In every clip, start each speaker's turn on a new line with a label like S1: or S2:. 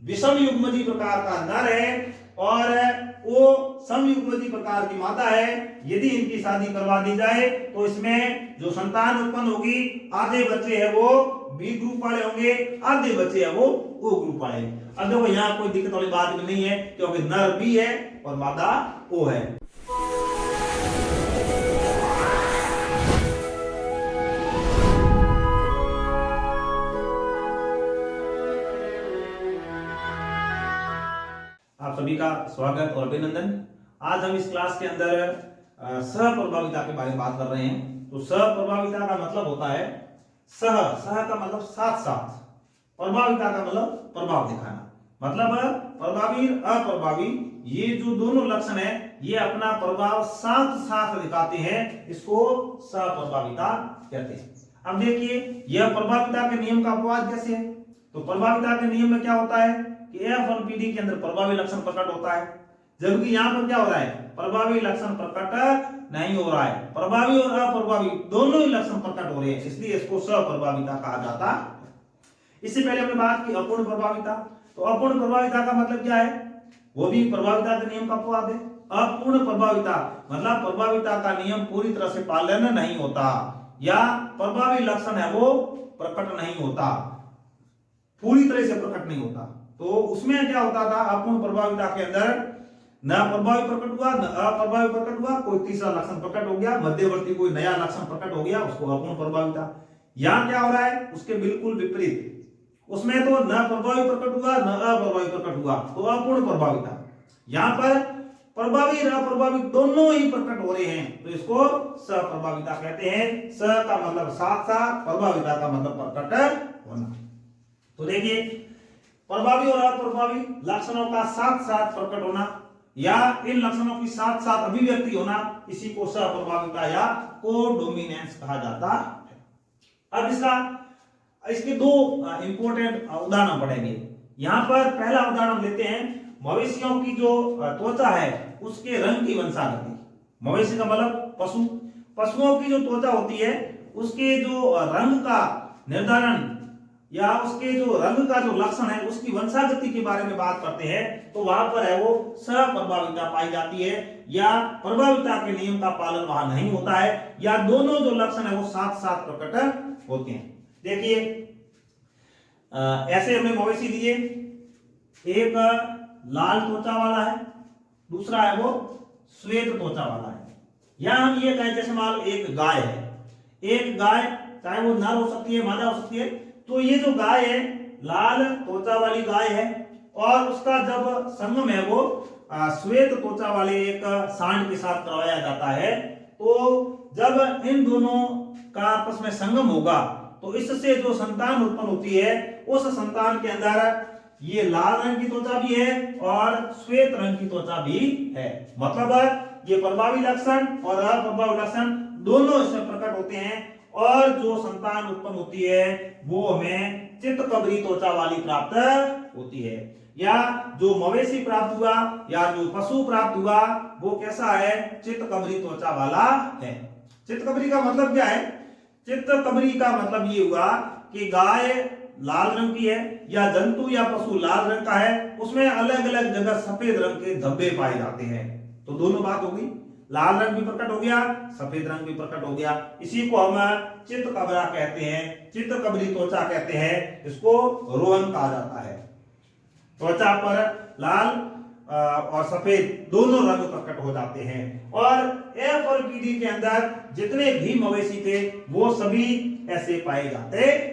S1: विषम युग्मजी प्रकार का नर है और वो समयुग्मजी प्रकार की मादा है। यदि इनकी शादी करवा दी जाए तो इसमें जो संतान उत्पन्न होगी, आधे बच्चे हैं वो बी ग्रुप वाले होंगे, आधे बच्चे हैं वो ओ ग्रुप वाले। अब देखो यहाँ कोई दिक्कत वाली बात भी नहीं है क्योंकि नर बी है और मादा ओ है। आप सभी का स्वागत और अभिनंदन। आज हम इस क्लास के अंदर सहप्रभाविता के बारे में बात कर रहे हैं। तो सहप्रभाविता का मतलब होता है सह का मतलब साथ साथ, प्रभाविता का मतलब प्रभाव दिखाना। मतलब प्रभावी अप्रभावी ये जो दोनों लक्षण है ये अपना प्रभाव साथ साथ दिखाते हैं, इसको सहप्रभाविता कहते हैं। अब देखिए यह प्रभाविता के नियम का अपवाद कैसे है। तो प्रभाविता के नियम में क्या होता है कि F1PD के अंदर प्रभावी लक्षण प्रकट होता है, जबकि यहाँ पर क्या हो रहा है, प्रभावी लक्षण प्रकट नहीं हो रहा है। प्रभावी और अप्रभावी दोनों ही लक्षण प्रकट हो रहे हैं, इसलिए इसको सहप्रभाविता कहा जाता है। इससे पहले हमने बात की अपूर्ण प्रभाविता। तो अपूर्ण प्रभाविता का मतलब क्या है, वो भी प्रभाविता के नियम का अपवाद है। अपूर्ण प्रभाविता मतलब प्रभाविता का नियम पूरी तरह से पालन नहीं होता या प्रभावी लक्षण है वो प्रकट नहीं होता, पूरी तरह से प्रकट नहीं होता। तो उसमें क्या होता था, अपूर्ण प्रभाविता के अंदर न प्रभावी प्रकट हुआ न अप्रभावी प्रकट हुआ, कोई तीसरा लक्षण प्रकट हो गया, मध्यवर्ती कोई नया लक्षण प्रकट हो गया, उसको अपूर्ण प्रभाविता। यहाँ क्या हो रहा है, उसके बिल्कुल विपरीत, उसमें तो न प्रभावी प्रकट हुआ न अप्रभावी प्रकट हुआ, तो अपूर्ण प्रभाविता। यहाँ पर प्रभावी और अप्रभावी दोनों ही प्रकट हो रहे हैं, तो इसको सहप्रभाविता कहते हैं। स का मतलब साथ साथ, प्रभाविता का मतलब प्रकट होना। तो देखिए प्रभावी और अप्रभावी लक्षणों का साथ साथ प्रकट होना या इन लक्षणों की साथ साथ अभिव्यक्ति होना, इसी को सहप्रभाविता या कोडोमिनेंस कहा जाता है। अब इसके दो इंपॉर्टेंट उदाहरण पढ़ेंगे। यहाँ पर पहला उदाहरण लेते हैं, मवेशियों की जो त्वचा है उसके रंग की वंशागति। मवेशी का मतलब पशुओं की जो त्वचा होती है उसके जो रंग का निर्धारण या उसके जो रंग का जो लक्षण है उसकी वंशागति के बारे में बात करते हैं, तो वहां पर है वो सहप्रभाविता पाई जाती है या प्रभाविता के नियम का पालन वहां नहीं होता है, या दोनों जो लक्षण है वो साथ साथ प्रकट होते हैं। देखिए ऐसे हमें मवेशी दिए, एक लाल त्वचा वाला है, दूसरा है वो श्वेत त्वचा वाला है। या हम ये कहें जैसे मान लो एक गाय है, एक गाय चाहे वो नर हो सकती है मादा हो सकती है, तो ये जो गाय है लाल त्वचा वाली गाय है और उसका जब संगम है वो श्वेत त्वचा वाले एक सांड के साथ करवाया जाता है, तो जब इन दोनों का आपस में संगम होगा तो इससे जो संतान उत्पन्न होती है उस संतान के अंदर ये लाल रंग की त्वचा भी है और श्वेत रंग की त्वचा भी है। मतलब ये प्रभावी लक्षण और अप्रभावी लक्षण दोनों इसमें प्रकट होते हैं और जो संतान उत्पन्न होती है वो हमें चित्तकबरी त्वचा वाली प्राप्त होती है। या जो मवेशी प्राप्त हुआ या जो पशु प्राप्त हुआ वो कैसा है, चित्तकबरी त्वचा वाला है। चित्तकबरी का मतलब क्या है, चित्तकबरी का मतलब ये हुआ कि गाय लाल रंग की है या जंतु या पशु लाल रंग का है, उसमें अलग अलग जगह सफेद रंग के धब्बे पाए जाते हैं। तो दोनों बात होगी, लाल रंग भी प्रकट हो गया, सफेद रंग भी प्रकट हो गया। इसी को हम चित्तकबरा कहते हैं, चित्तकबरी त्वचा कहते हैं, इसको रोहन कहा जाता है। त्वचा पर लाल और सफेद दोनों रंग प्रकट हो जाते हैं। और F1PD के अंदर जितने भी मवेशी थे वो सभी ऐसे पाए जाते हैं।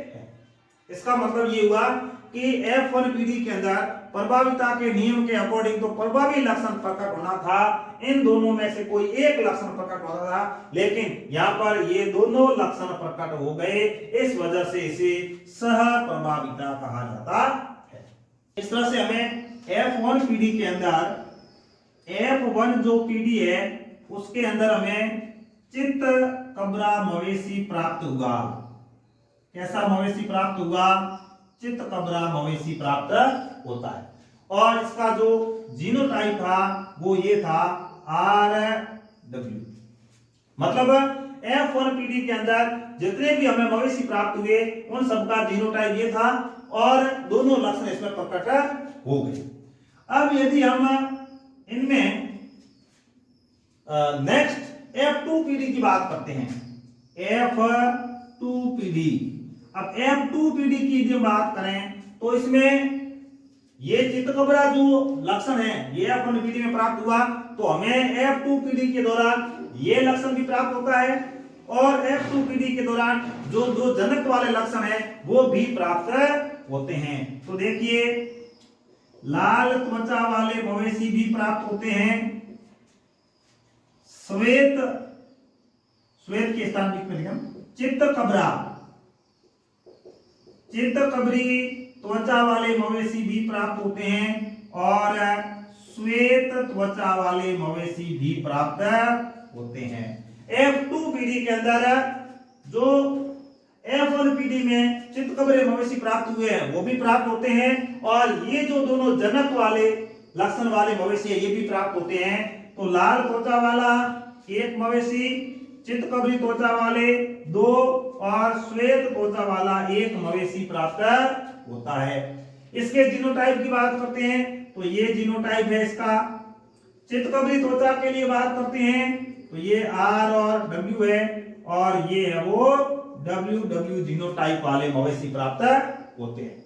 S1: इसका मतलब ये हुआ कि F1PD के अंदर प्रभाविता के नियम के अकॉर्डिंग तो प्रभावी लक्षण प्रकट होना था, इन दोनों में से कोई एक लक्षण प्रकट होना था, लेकिन यहाँ पर ये दोनों लक्षण प्रकट हो गए, इस वजह से इसे सहप्रभाविता कहा जाता है। इस तरह से हमें F1PD के अंदर F1 जो PD है उसके अंदर हमें चित्तकबरा मवेशी प्राप्त हुआ। कैसा मवेशी प्राप्त हुआ, चित्तकबरा मवेशी प्राप्त होता है। और इसका जो जीनोटाइप था वो ये था RW। मतलब F1PD के अंदर जितने भी हमें मवेशी प्राप्त हुए उन सबका जीनोटाइप ये था और दोनों लक्षण इसमें प्रकट हो गए। अब यदि हम इनमें नेक्स्ट F2PD की बात करते हैं, F2PD। अब F2PD की यदि बात करें तो इसमें ये चित्तकबरा जो लक्षण है ये F1PD में प्राप्त हुआ, तो हमें F2PD के दौरान ये लक्षण भी प्राप्त होता है और F2PD के दौरान जो दो जनक वाले लक्षण है वो भी प्राप्त होते हैं। तो देखिए, लाल त्वचा वाले मवेशी भी प्राप्त होते हैं, श्वेत के स्थान पर लिखा चित्तकबरी त्वचा वाले मवेशी भी प्राप्त होते हैं और श्वेत त्वचा वाले मवेशी भी प्राप्त होते हैं। F2PD के अंदर जो F1PD में चित्तकबरे मवेशी प्राप्त हुए हैं वो भी प्राप्त होते हैं और ये जो दोनों जनक वाले लक्षण वाले मवेशी है ये भी प्राप्त होते हैं। तो लाल त्वचा वाला एक मवेशी, चित्तकबरी त्वचा वाले दो और श्वेत त्वचा वाला एक मवेशी प्राप्त होता है। इसके जीनोटाइप की बात करते हैं तो ये जीनोटाइप है इसका। चित्तकबरी त्वचा के लिए बात करते हैं तो ये R और W है और ये है वो WW जीनोटाइप वाले मवेशी प्राप्त होते हैं।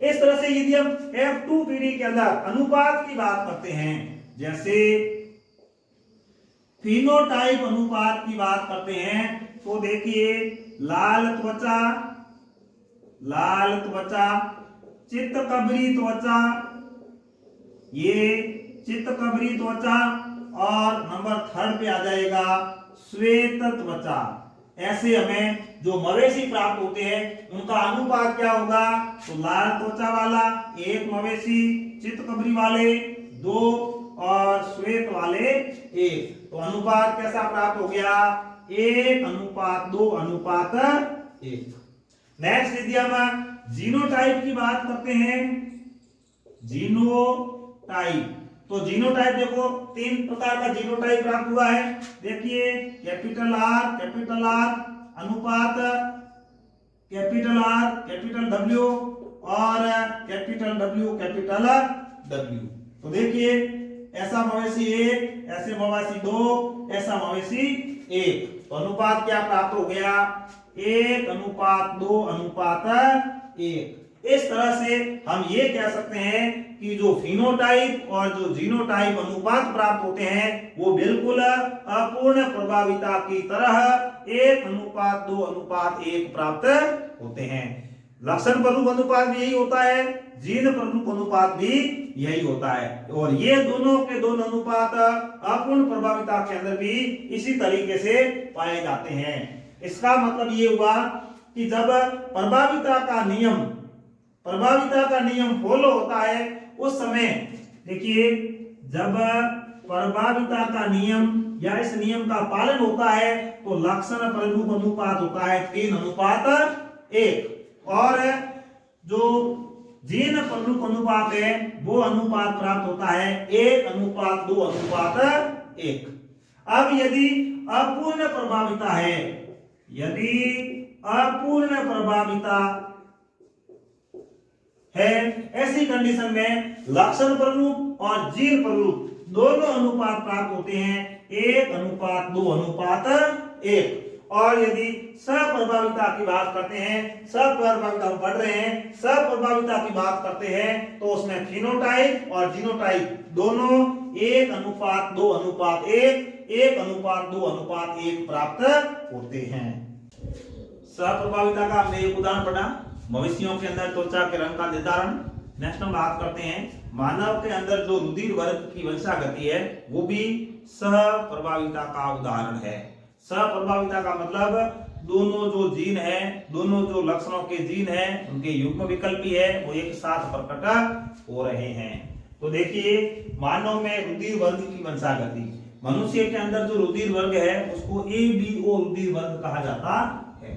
S1: इस तरह से यदि हम F2PD के अंदर अनुपात की बात करते हैं, जैसे फिनोटाइप अनुपात की बात करते हैं तो देखिए, लाल त्वचा, चित्तकबरी त्वचा, ये चित्तकबरी त्वचा और नंबर 3 पे आ जाएगा श्वेत त्वचा। ऐसे हमें जो मवेशी प्राप्त होते हैं उनका अनुपात क्या होगा, तो लाल त्वचा वाला एक मवेशी, चित्तकबरी वाले 2 और श्वेत वाले 1। तो अनुपात कैसा प्राप्त हो गया, 1:2:1। नेक्स्ट यदि हम जीनोटाइप की बात करते हैं, जीनोटाइप, तो जीनोटाइप देखो 3 प्रकार का जीनोटाइप प्राप्त हुआ है। देखिए, कैपिटल R अनुपात कैपिटल R कैपिटल W और कैपिटल W। तो देखिए, ऐसा मवेशी 1, ऐसे मवेशी 2, ऐसा मवेशी 1। तो अनुपात क्या प्राप्त हो गया, 1:2:1। इस तरह से हम ये कह सकते हैं कि जो फिनोटाइप और जो जीनोटाइप अनुपात प्राप्त होते हैं वो बिल्कुल अपूर्ण प्रभाविता की तरह 1:2:1 प्राप्त होते हैं। लक्षण प्ररूप अनुपात भी यही होता है, जीन प्ररूप अनुपात भी यही होता है और ये दोनों के दोनों अनुपात अपूर्ण प्रभाविता के अंदर भी इसी तरीके से पाए जाते हैं। इसका मतलब ये हुआ कि जब प्रभाविता का नियम फॉलो होता है उस समय, देखिए, जब प्रभाविता का नियम या इस नियम का पालन होता है तो लक्षण प्ररूप अनुपात होता है 3:1 और जो जीन प्ररूप अनुपात है वो अनुपात प्राप्त होता है 1:2:1। अब यदि अपूर्ण प्रभाविता है, ऐसी कंडीशन में लक्षण प्ररूप और जीन प्ररूप दोनों अनुपात प्राप्त होते हैं 1:2:1। और यदि सप्रभाविता की बात करते हैं, सप्रभाविता हम पढ़ रहे हैं, सप्रभाविता की बात करते हैं तो उसमें फिनोटाइप और जीनोटाइप दोनों 1:2:1, 1:2:1 प्राप्त होते हैं। सप्रभाविता का हमने एक उदाहरण पढ़ा, मवेशियों के अंदर त्वचा के रंग का निर्धारण। नेक्स्ट हम बात करते हैं मानव के अंदर जो रुधिर वर्ग की वंशागति है वो भी सहप्रभाविता का उदाहरण है। सहप्रभाविता का मतलब दोनों जो जीन है, दोनों जो लक्षणों के जीन है उनके युग्म विकल्पी है वो एक साथ प्रकट हो रहे हैं। तो देखिए, मानव में रुधिर वर्ग की वंशागति, मनुष्य के अंदर जो रुधिर वर्ग है उसको ABO रुधिर वर्ग कहा जाता है,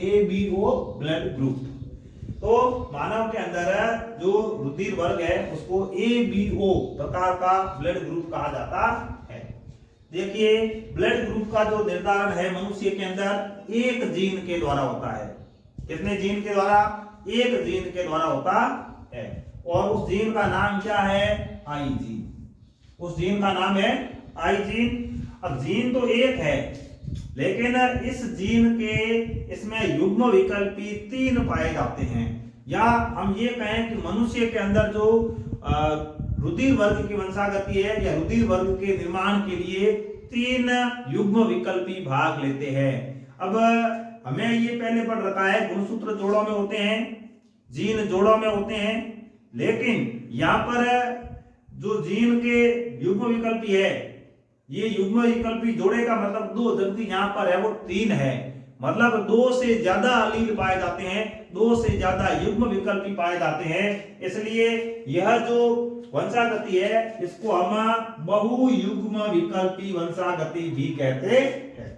S1: ABO ब्लड ग्रुप। तो मानव के अंदर जो रुधिर वर्ग है उसको ABO प्रकार का ब्लड ग्रुप कहा जाता है। देखिए, ब्लड ग्रुप का जो निर्धारण है मनुष्य के अंदर एक जीन के द्वारा होता है। कितने जीन के द्वारा, एक जीन के द्वारा होता है और उस जीन का नाम क्या है? आई जीन। उस जीन का नाम है आई जीन। अब जीन तो एक है लेकिन इस जीन के इसमें युग्म विकल्पी 3 पाए जाते हैं, या हम ये कहें कि मनुष्य के अंदर जो रुधिर वर्ग की वंशागति है या रुधिर वर्ग के निर्माण के लिए 3 युग्म विकल्पी भाग लेते हैं। अब हमें ये पहले पढ़ रखा है गुणसूत्र जोड़ों में होते हैं, जीन जोड़ों में होते हैं, लेकिन यहाँ पर जो जीन के युग्म विकल्पी है, ये युग्म विकल्पी जोड़े का मतलब 2, जबकि यहाँ पर है वो 3 है। मतलब 2 से ज्यादा अलील पाए जाते हैं, 2 से ज्यादा युग्म विकल्पी पाए जाते हैं। इसलिए यह जो वंशागति है इसको हम बहुयुग्म विकल्पी वंशागति भी कहते हैं।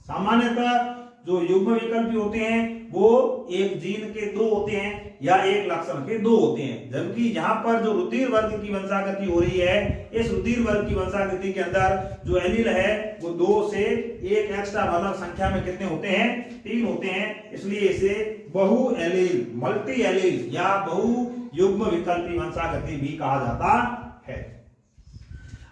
S1: सामान्यतः जो युग्म विकल्पी होते हैं वो एक जीन के 2 होते हैं या एक लक्षण के 2 होते हैं, जबकि यहाँ पर जो रुधिर वर्ग की वंशागति हो रही है, इस रुधिर वर्ग की वंशागति के अंदर जो एलील है वो 2 से 1 एक्स्ट्रा मतलब संख्या में कितने होते हैं? 3 होते हैं। इसलिए इसे बहु एलील, मल्टी एलील या बहु युग्म विकल्पी वंशागति भी कहा जाता है।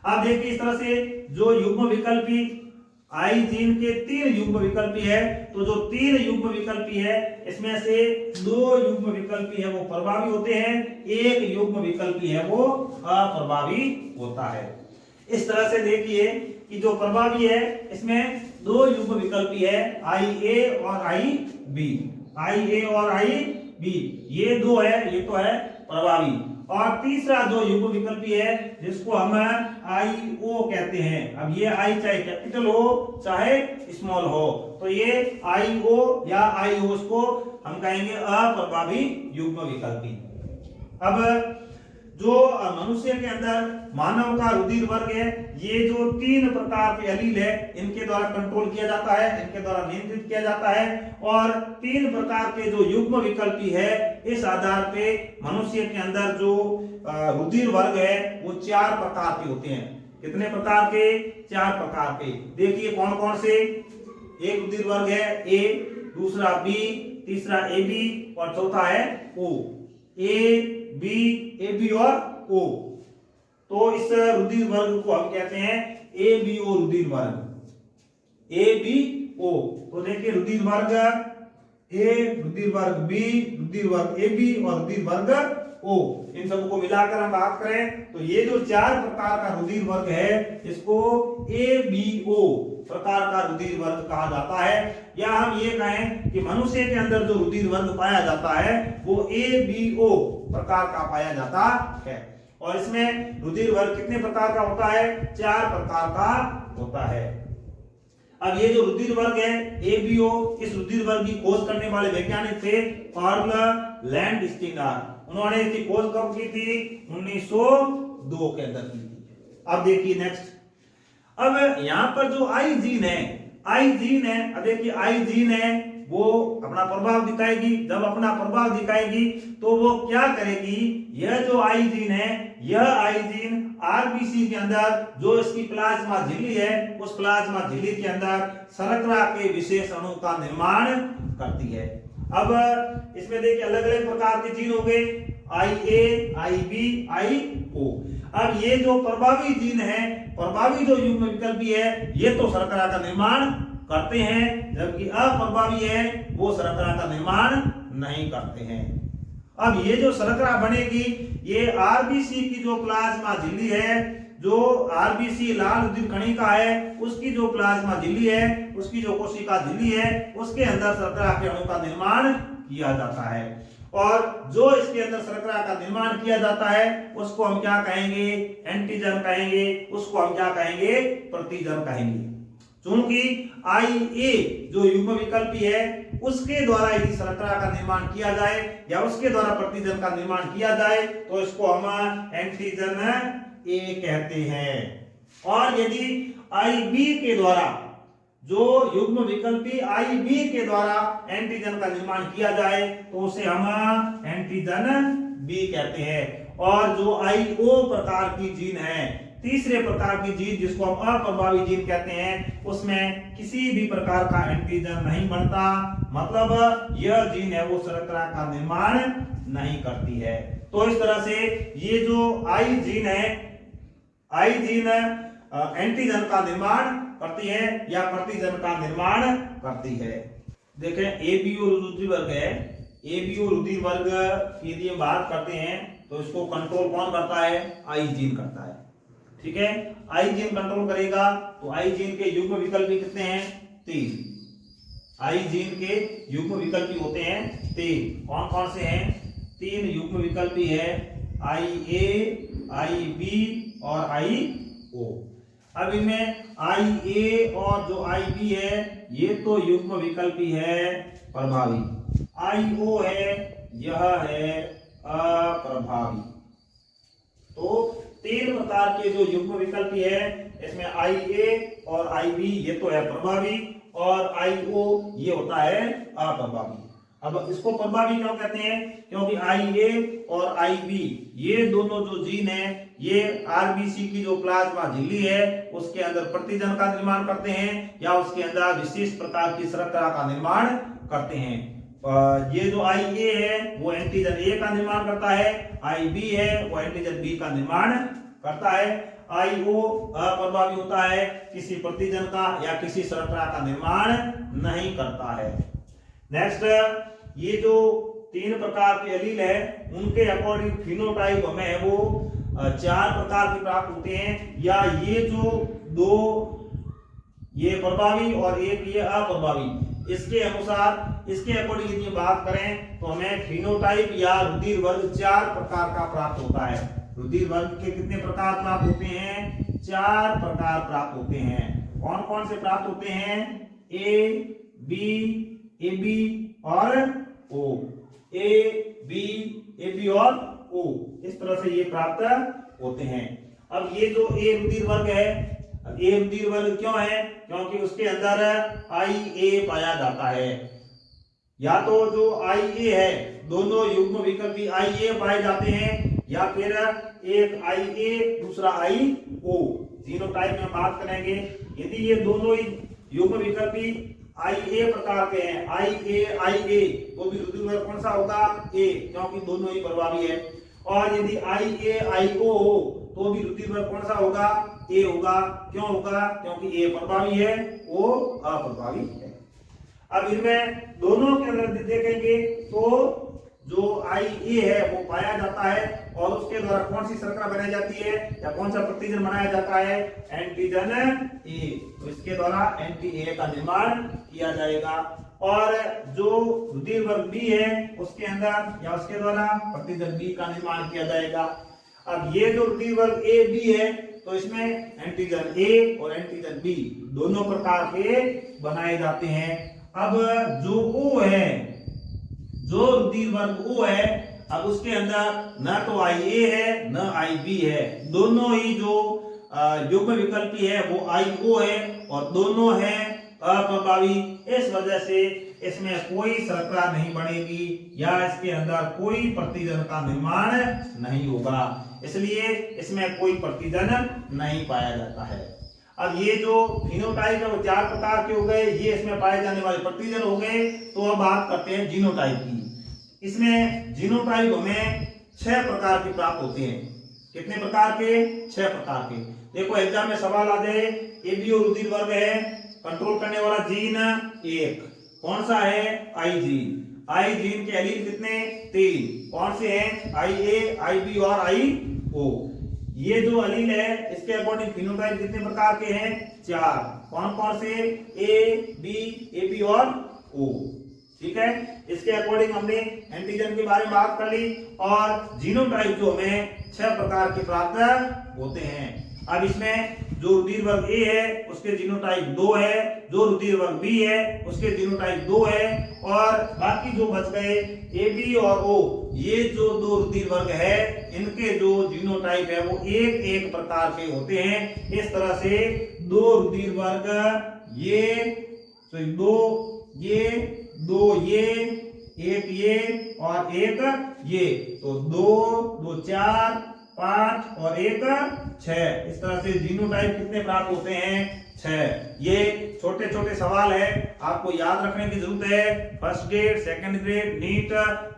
S1: अब देखिए इस तरह से जो युग्म विकल्पी आई जीन के 3 युग्म विकल्पी है, तो जो 3 युग्म विकल्पी है इसमें से 2 युग्म विकल्पी है वो प्रभावी होते हैं, 1 युग्म विकल्पी है वो अप्रभावी होता है। इस तरह से देखिए कि जो प्रभावी है इसमें 2 युग्म विकल्पी है, आई ए और आई बी। आई ए और आई बी ये 2 है, ये तो है प्रभावी। और तीसरा जो युग्म विकल्पी है जिसको हम IO कहते हैं, अब ये आई चाहे कैपिटल हो चाहे स्मॉल हो, तो ये IO या IO को हम कहेंगे अप्रभावी युग्म विकल्पी। अब जो मनुष्य के अंदर मानव का रुधिर वर्ग है, ये जो 3 प्रकार के एलील है इनके द्वारा कंट्रोल किया जाता है, इनके द्वारा नियंत्रित किया जाता है। और 3 प्रकार के जो युग्म विकल्पी है इस आधार पे मनुष्य के अंदर जो रुधिर वर्ग है वो 4 प्रकार के होते हैं। कितने प्रकार के? 4 प्रकार के। देखिए कौन कौन से? एक रुधिर वर्ग है ए, दूसरा बी, तीसरा AB और चौथा है O। A B, A B और ओ, तो इस रुधिर वर्ग को हम कहते हैं ABO रुधिर वर्ग। ABO, तो देखिए रुधिर वर्ग ए, रुधिर वर्ग बी, रुधिर वर्ग AB और रुधिर वर्ग O, इन सबको मिलाकर हम बात करें तो ये जो 4 प्रकार का रुधिर वर्ग है इसको ABO प्रकार का रुधिर वर्ग कहा जाता है। या हम ये कहें कि मनुष्य के अंदर जो रुधिर वर्ग पाया जाता है वो ABO प्रकार का पाया जाता है। और इसमें रुधिर वर्ग कितने प्रकार का होता है? 4 प्रकार का होता है। अब ये जो रुधिर वर्ग है ABO, इस रुधिर वर्ग की खोज करने वाले वैज्ञानिक थे कार्ल लैंडस्टीनर। उन्होंने इसकी खोज कब की थी? 1902 के अंदर की थी। अब देखिए नेक्स्ट, अब यहां पर जो आई जीन है, आई जीन है, अब देखिए आई जीन है वो अपना प्रभाव दिखाएगी। जब अपना प्रभाव दिखाएगी तो वो क्या करेगी? यह जो आई जीन है, यह आई जीन आरबीसी के अंदर जो इसकी प्लाज्मा झिल्ली है उस प्लाज्मा झिल्ली के अंदर शर्करा के विशेष अणु का निर्माण करती है। अब इसमें देखिए अलग अलग प्रकार के जीन हो गए, आई ए, आई बी, आई ओ। अब ये जो प्रभावी जीन है, प्रभावी जो युग्म विकल्पी है, ये तो शर्करा का निर्माण करते हैं, जबकि अप्रभावी है वो शर्करा का निर्माण नहीं करते हैं। अब ये जो शर्करा बनेगी ये आरबीसी की जो प्लाज्मा झिल्ली है, जो आरबीसी लाल रुधिर कणिका है उसकी जो प्लाज्मा झिल्ली है, उसकी जो कोशिका झिल्ली है उसके अंदर शर्करा के अणु का निर्माण किया जाता है। और जो इसके अंदर शर्करा का निर्माण किया जाता है उसको हम क्या कहेंगे? एंटीजन कहेंगे, उसको हम क्या कहेंगे? प्रतिजन कहेंगे। क्योंकि IA जो युग्म विकल्पी है उसके द्वारा यदि शर्करा का निर्माण किया जाए या उसके द्वारा प्रतिजन का निर्माण किया जाए तो इसको हम एंटीजन A कहते हैं। और यदि IB के द्वारा, जो युग्म विकल्पी IB के द्वारा एंटीजन का निर्माण किया जाए तो उसे हम एंटीजन B कहते हैं। और जो IO प्रकार की जीन है, तीसरे प्रकार की जीन जिसको हम अप्रभावी जीन कहते हैं, उसमें किसी भी प्रकार का एंटीजन नहीं बनता, मतलब यह जीन है वो शर्करा का निर्माण नहीं करती है। तो इस तरह से ये जो आई जीन है, आई जीन एंटीजन का निर्माण करती है या प्रतिजन का निर्माण करती है। देखें एबीओ रुधिर वर्ग है, एबीओ रुधिर वर्ग की यदि हम बात करते हैं तो इसको कंट्रोल कौन करता है? आई जीन करता है। ठीक है, आई जीन कंट्रोल करेगा। तो आई जीन के युग्म विकल्पी कितने हैं? 3। आई जीन के युग्म विकल्पी होते हैं 3। कौन कौन से हैं? 3 युग्म विकल्पी है, IA, IB और IO। अब इनमें IA और जो IB है ये तो युग्म विकल्पी है प्रभावी, IO है यह है अप्रभावी। तो 3 प्रकार के जो युग्म विकल्पी है इसमें IA और IB ये तो है प्रभावी और IO ये होता है अप्रभावी। अब इसको प्रभावी क्यों कहते हैं? क्योंकि IA और IB ये दोनों जो जीन है ये RBC की जो प्लाज्मा झिल्ली है उसके अंदर प्रतिजन का निर्माण करते हैं या उसके अंदर विशिष्ट प्रकार की शर्करा का निर्माण करते हैं। ये जो IA है वो एंटीजन A का निर्माण करता है, IB है वो एंटीजन B का निर्माण करता है, IO अप्रभावी होता है, किसी प्रतिजन का या किसी शर्करा का निर्माण नहीं करता है। नेक्स्ट, ये जो 3 प्रकार के एलील है उनके अकॉर्डिंग फिनोटाइप हमें वो 4 प्रकार के प्राप्त होते हैं, या ये जो 2 ये प्रभावी और एक ये अप्रभावी, इसके अनुसार इसके अकॉर्डिंग यदि बात करें तो हमें फिनोटाइप या रुधिर वर्ग 4 प्रकार का प्राप्त होता है। रुधिर वर्ग के कितने प्रकार प्राप्त होते हैं? 4 प्रकार प्राप्त होते हैं। कौन कौन से प्राप्त होते हैं? A, B, AB और O। A, B, AB और O, इस तरह से ये प्राप्त होते हैं। अब ये जो A रुधिर वर्ग है, A रुधिर वर्ग क्यों है? क्योंकि उसके अंदर IA पाया जाता है, या तो जो IA है दोनों युग्म विकल्पी IA पाए जाते हैं या फिर एक IA दूसरा IO। जीनोटाइप में बात करेंगे, यदि ये दोनों ही युग्म विकल्पी IA प्रकार के हैं, IA तो भी रुधिर वर्ग कौन सा होगा? A, क्योंकि दोनों ही प्रभावी है। और यदि IO हो तो भी रुधिर वर्ग कौन सा होगा? A होगा। क्यों होगा? क्योंकि A प्रभावी है, O अप्रभावी है। अब इनमें दोनों के अंदर देखेंगे तो जो IA है वो पाया जाता है और उसके द्वारा कौन सी शर्करा बनाई जाती है या कौन सा प्रतिजन बनाया जाता है? Antigen A। तो इसके द्वारा एंटी A का निर्माण किया जाएगा। और जो रुधिर वर्ग B है उसके अंदर या उसके द्वारा प्रतिजन B का निर्माण किया जाएगा। अब ये जो रुधिर वर्ग AB है तो इसमें एंटीजन A और एंटीजन B दोनों प्रकार के बनाए जाते हैं। अब जो O है, जो रुधिर वर्ग O है, अब उसके अंदर न तो IA है न IB है, दोनों ही जो युग्म विकल्पी है वो IO है और दोनों हैं अप्रभावी। इस वजह से इसमें कोई शर्करा नहीं बनेगी या इसके अंदर कोई प्रतिजन का निर्माण नहीं होगा, इसलिए इसमें कोई प्रतिजन नहीं पाया जाता है। अब ये जो फिनोटाइप है वो 4 प्रकार के हो गए, ये इसमें पाए जाने वाले प्रतिजन हो गए। तो अब बात करते हैं जीनोटाइप की। इसमें जीनोटाइप हमें 6 प्रकार के प्राप्त होते हैं। कितने प्रकार के? 6 प्रकार के। देखो एग्जाम में सवाल आ जाए, एबीओ रुधिर वर्ग है, कंट्रोल करने वाला जीन 1 कौन सा है? आई जीन। आई जीन के एलील कितने? 3। कौन से हैं? IA, IB और IO। ये जो एलील है इसके अकॉर्डिंग फिनोटाइप कितने प्रकार के हैं? 4। कौन कौन से? A, B, AB और O। ठीक है, इसके अकॉर्डिंग हमने एंटीजन के बारे में बात कर ली और जीनोटाइप जो हमें 6 प्रकार के प्राप्त होते हैं। अब इसमें जो रुधिर वर्ग A है उसके जीनोटाइप 2 है, जो रुधिर वर्ग B है उसके जीनोटाइप 2 है और बाकी जो बच गए AB और O, ये जो 2 रुधिर वर्ग है इनके जो जीनोटाइप है वो एक प्रकार के होते हैं। इस तरह से 2 रुधिर वर्ग ये, तो 2 ये एक ये और एक ये, तो 2 2 4 5 और एक 6। इस तरह से जीनोटाइप कितने प्राप्त होते हैं? 6। ये छोटे छोटे सवाल है, आपको याद रखने की जरूरत है। First grade, second grade, NEET,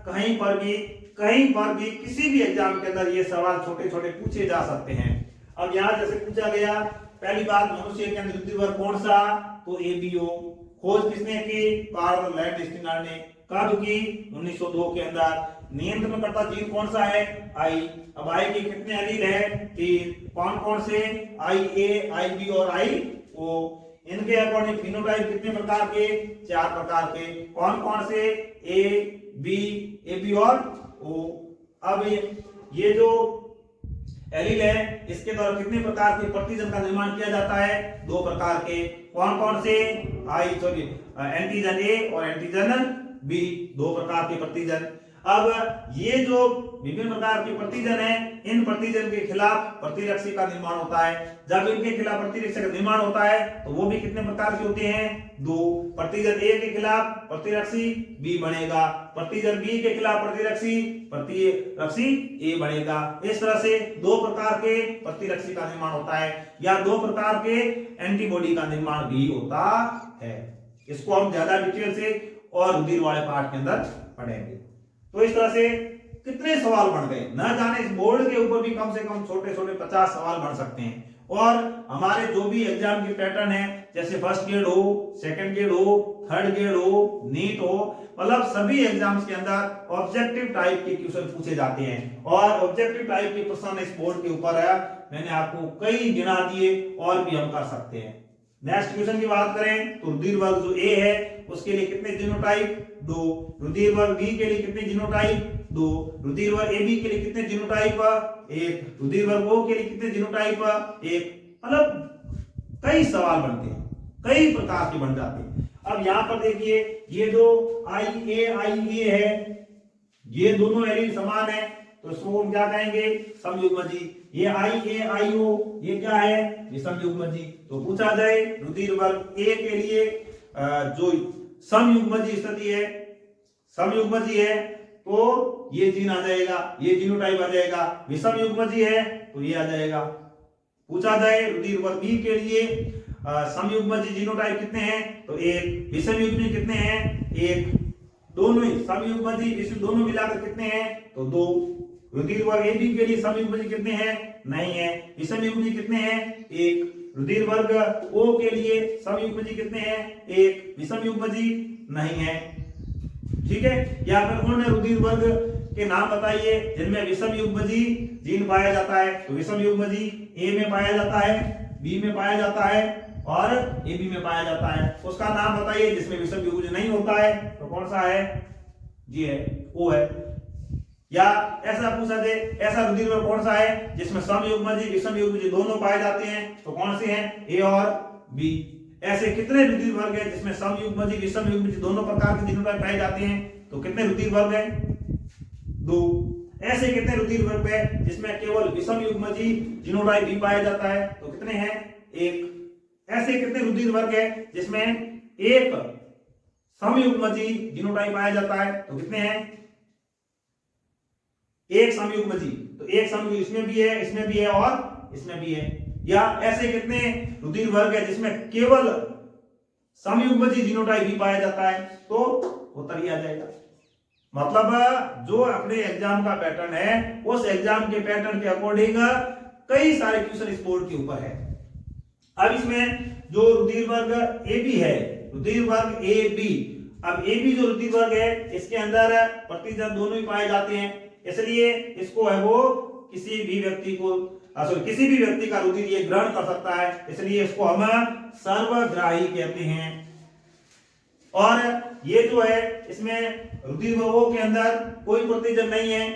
S1: कहीं पर भी किसी भी एग्जाम के अंदर ये सवाल छोटे छोटे पूछे जा सकते हैं। अब यहाँ जैसे पूछा गया, पहली बात, मनुष्य के अंदर रुधिर वर्ग कौन सा? तो एबीओ। खोज किसने की? कार्ल लैंडस्टीनर ने। कब की? 1902 के अंदर। नियंत्रण करता जीन कौन सा है? आई। अब आई के कितने एलील है? 3। कौन कौन से? आई ए, आई बी और आई ओ। इनके अकॉर्डिंग फिनोटाइप कितने प्रकार के? 4 प्रकार के। कौन कौन से? ए बी, ए बी और ओ। अब ये जो एलील है, इसके द्वारा कितने प्रकार के प्रतिजन का निर्माण किया जाता है? 2 प्रकार के। कौन कौन से? एंटीजन ए और एंटीजन बी, 2 प्रकार के प्रतिजन। अब ये जो विभिन्न प्रकार के प्रतिजन है, इन प्रतिजन के खिलाफ प्रतिरक्षी का निर्माण होता है। जब इनके खिलाफ प्रतिरक्षी का निर्माण होता है तो वो भी कितने प्रकार के होते हैं? 2। प्रतिजन ए के खिलाफ प्रतिरक्षी बी बनेगा, प्रतिजन बी के खिलाफ प्रतिरक्षी ए बनेगा। इस तरह से 2 प्रकार के प्रतिरक्षी का निर्माण होता है, या 2 प्रकार के एंटीबॉडी का निर्माण भी होता है। इसको हम ज्यादा डिटेल से और रुधिर वाले पार्ट के अंदर पढ़ेंगे। तो इस तरह से कितने सवाल बन गए, न जाने इस बोर्ड के ऊपर भी कम से कम छोटे छोटे 50 सवाल बन सकते हैं। और हमारे जो भी एग्जाम की पैटर्न है, जैसे फर्स्ट ग्रेड हो, सेकंड ग्रेड हो, थर्ड ग्रेड हो, नीट हो, मतलब सभी एग्जाम्स के अंदर ऑब्जेक्टिव टाइप के क्वेश्चन पूछे जाते हैं। और ऑब्जेक्टिव टाइप के प्रश्न इस बोर्ड के ऊपर है, मैंने आपको कई गिना दिए, और भी हम कर सकते हैं। नेक्स्ट क्वेश्चन की बात करें तो रुधिर वर्ग जो ए है उसके लिए कितने जीनोटाइप? 2। रुधिर वर्ग बी के लिए कितने जीनोटाइप? 2। रुधिर वर्ग ए बी के लिए कितने जीनोटाइप? 1। रुधिर वर्ग ओ के लिए कितने जीनोटाइप? 1। मतलब कई सवाल बनते हैं, कई प्रकार के बन जाते हैं। अब यहां पर देखिए, ये जो आई ए है, ये दोनों एलील समान है, तो इसको हम क्या कहेंगे? समयुग्मजी। ये आई ए आई ओ, ये क्या है? ये समयुग्मजी। तो पूछा जाए रुधिर वर्ग ए के लिए जो समयुग्मजी स्थिति है, समयुग्मजी है, तो ये जीन आ जाएगा, ये जीनोटाइप आ जाएगा। विषम युग्मजी है तो ये आ जाएगा। पूछा जाए रुधिर वर्ग बी के लिए समयुग्मजी जीनोटाइप कितने हैं? तो 1। विषम युग्मी कितने हैं? 1। दोनों ही समयुग्मजी विषम दोनों मिलाकर कितने हैं? तो 2। रुधिर वर्ग ए बी के लिए समयुग्मजी कितने हैं? नहीं है। विषम युग्मजी कितने हैं? 1। रुधिर वर्ग ओ के लिए समयुग्मजी कितने हैं? 1। विषम युग्मजी नहीं है। ठीक है, या फिर उन्होंने रुधिर वर्ग के नाम बताइए जिनमें विषम युग्मजी जीन पाया जाता है। तो विषम युग्मजी ए में पाया जाता है, बी में पाया जाता है और ए बी में पाया जाता है। उसका नाम बताइए जिसमें विषम युग्मजी नहीं होता है। तो कौन सा है? जी है, ओ है। या ऐसा पूछा जाए, ऐसा रुधिर वर्ग कौन सा है जिसमें समयुग्मजी विषम युग्मजी दोनों पाए जाते हैं? तो कौन से हैं? ए और बी। ऐसे कितने रुधिर वर्ग है जिसमें समयुग्मजी विषम युग्मजी दोनों प्रकार के जीनोटाइप पाए जाते हैं? तो कितने रुधिर वर्ग है? 2। ऐसे कितने रुधिर वर्ग है जिसमें केवल विषम युग्मजी जीनोटाइप भी पाया जाता है? तो कितने हैं? 1। ऐसे कितने रुधिर वर्ग है जिसमें एक समयुग्मजी जीनोटाइप पाया जाता है? तो कितने हैं? 1 समयुग्मजी। तो 1 समयुग्मजी इसमें भी है, इसमें भी है और इसमें भी है। या ऐसे कितने रुधिर वर्ग है जिसमें केवल समयुग्मजी जीनोटाइप भी पाया जाता है? तो उत्तर ही आ जाएगा। मतलब जो अपने एग्जाम का पैटर्न है, उस एग्जाम के पैटर्न के अकॉर्डिंग कई सारे क्वेश्चन इस बोर्ड के ऊपर है। अब इसमें जो रुधिर वर्ग ए बी है, रुधिर वर्ग ए बी, अब ए बी जो रुधिर वर्ग है इसके अंदर प्रतिजन दोनों ही पाए जाते हैं, इसलिए इसको है वो किसी भी व्यक्ति का रुधिर ये ग्रहण कर सकता है, इसलिए इसको हम सर्वग्राही कहते हैं। और ये जो है इसमें रुधिर वर्गों के अंदर कोई प्रतिजन नहीं है,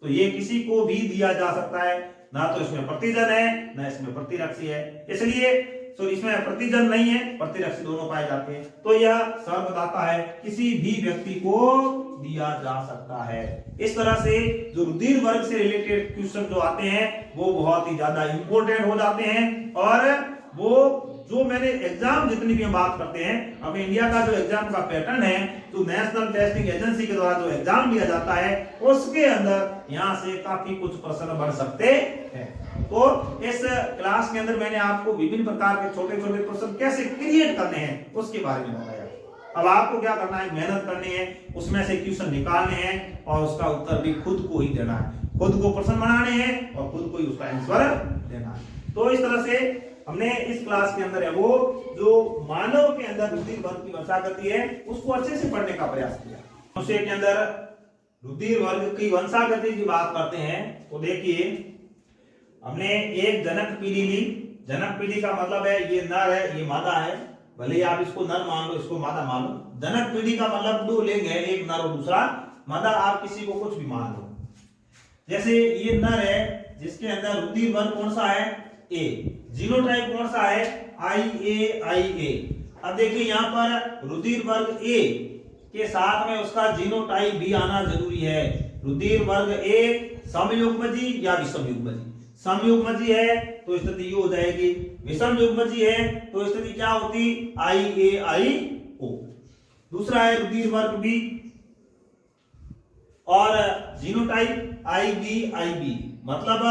S1: तो ये किसी को भी दिया जा सकता है। ना तो इसमें प्रतिजन है ना इसमें प्रतिरक्षी है, इसलिए तो इसमें प्रतिजन नहीं है, प्रतिरक्षी दोनों पाए जाते हैं। तो यह सर्वदाता है, किसी भी व्यक्ति को दिया जा सकता है। इस तरह से जो रुधिर वर्ग से रिलेटेड क्वेश्चन जो आते हैं वो बहुत ही ज्यादा इंपॉर्टेंट हो जाते हैं और वो जो मैंने एग्जाम जितनी भी हम बात करते हैं, अब इंडिया का जो एग्जाम का पैटर्न है, जो नेशनल टेस्टिंग एजेंसी के द्वारा जो एग्जाम लिया जाता है, उसके अंदर यहाँ से काफी कुछ प्रश्न बन सकते हैं। तो इस क्लास के अंदर मैंने आपको विभिन्न प्रकार के छोटे छोटे प्रश्न कैसे क्रिएट करने हैं उसके बारे में बताया। अब आपको क्या करना है, मेहनत करनी है, उसमें से क्वेश्चन निकालने हैं और उसका उत्तर भी खुद को ही देना है, खुद को प्रश्न बनाने हैं और खुद को ही उसका आंसर देना है। तो इस तरह से हमने इस क्लास के अंदर है वो जो मानव के अंदर रुधिर वर्ग की वंशागति है उसको अच्छे से पढ़ने का प्रयास किया। मनुष्य के अंदर रुधिर वर्ग की वंशागति की बात करते हैं तो देखिए, हमने एक जनक पीढ़ी ली। जनक पीढ़ी का मतलब है ये नर है, ये मादा है, भले ही आप इसको नर मान लो, इसको मादा मान लो। जनक पीढ़ी का मतलब दो लिंग है, एक नर और दूसरा मादा, आप किसी को कुछ भी मान लो। जैसे ये नर है जिसके अंदर रुधिर वर्ग कौन सा है, ए। जीनोटाइप कौन सा है, IA। अब देखिए यहाँ पर रुधिर वर्ग ए के साथ में उसका जीनोटाइप भी आना जरूरी है। रुधिर वर्ग ए समयुग्मजी या विषमयुग्मजी। समयुग्मजी है तो स्थिति ये हो जाएगी, विषमयुग्मजी है तो स्थिति क्या होती, IAIO। दूसरा है रुधिर वर्ग बी और जीनोटाइप IBIB, मतलब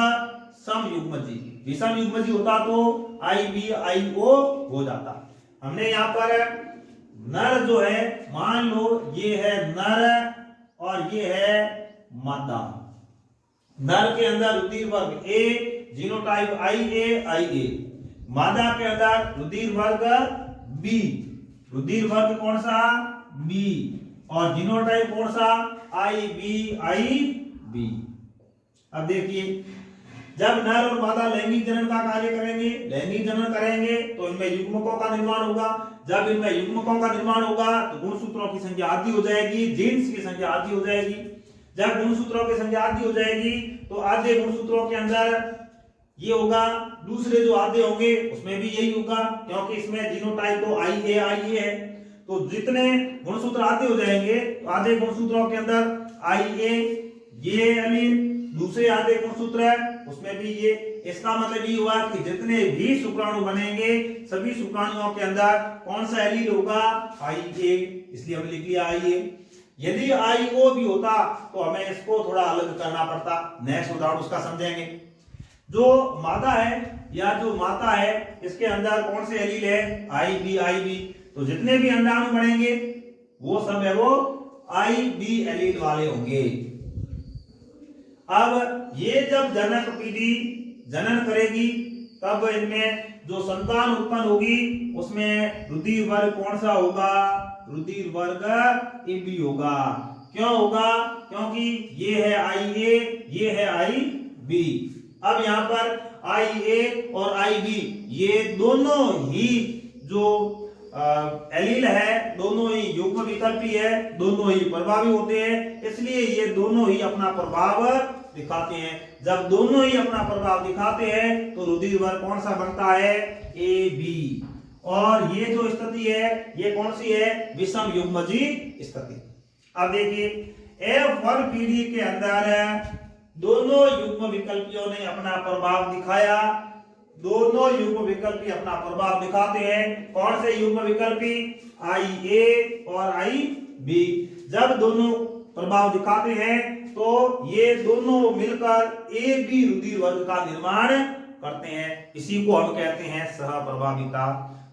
S1: समयुग्मजी। विषमयुग्मजी होता तो IBIO हो जाता। हमने यहाँ पर नर जो है, मान लो ये है नर और ये है मादा। नर के अंदर रुधिर वर्ग ए, जीनोटाइप IAIA। मादा के अंदर रुधिर वर्ग बी, रुधिर वर्ग कौन सा, बी, और जीनोटाइप कौन सा, IBIB। अब देखिए, जब नर और मादा लैंगिक जनन का कार्य करेंगे, लैंगिक जनन करेंगे तो इनमें युग्मकों का निर्माण होगा। जब इनमें युग्मकों का निर्माण होगा तो गुणसूत्रों की संख्या आधी हो जाएगी, जीन्स की संख्या आधी हो जाएगी। जब गुणसूत्रों की संख्या आधी हो जाएगी तो आधे गुणसूत्रों के अंदर ये होगा, दूसरे जो आधे होंगे उसमें भी यही होगा, क्योंकि इसमें जीनोटाइप तो IAIA है। तो जितने गुणसूत्र आधे हो जाएंगे तो आधे गुणसूत्रों के अंदर IA ये एलील, दूसरे आधे गुणसूत्र है उसमें भी ये। इसका मतलब ये हुआ कि जितने भी शुक्राणु बनेंगे सभी शुक्राणुओं के अंदर कौन सा एलील होगा, IA, इसलिए हमने लिख लिया IA। यदि IO भी होता तो हमें इसको थोड़ा अलग करना पड़ता, नेक्स्ट उदाहरण उसका समझेंगे। जो मादा है या जो माता है इसके अंदर कौन से एलील है, IBIB। तो जितने भी अंडाणु बनेंगे वो सब है वो IB एलील वाले होंगे। अब ये जब जनक पीढ़ी जनन करेगी तब इनमें जो संतान उत्पन्न होगी उसमें रुधिर वर्ग कौन सा होगा, रुधिर वर्ग AB होगा। क्यों होगा, क्योंकि ये है IA, ये है IB। अब यहाँ पर IA और IB ये दोनों ही जो एलील है, दोनों ही युग्म विकल्पी है, दोनों ही प्रभावी होते हैं, इसलिए ये दोनों ही अपना प्रभाव दिखाते हैं। जब दोनों ही अपना प्रभाव दिखाते हैं तो रुधिर वर्ग कौन सा बनता है, AB। और ये जो स्थिति है ये कौन सी है, विषम युग्मजी स्थिति। अब देखिए, F1 पीढ़ी के अंदर दोनों युग्म विकल्पियों ने अपना प्रभाव दिखाया। दोनों युग्म विकल्पी अपना प्रभाव दिखाते हैं। कौन से युग्म विकल्पी, IA और IB। जब दोनों प्रभाव दिखाते हैं तो ये दोनों मिलकर AB रुधिर वर्ग का निर्माण करते हैं। इसी को हम कहते हैं सहप्रभाविता।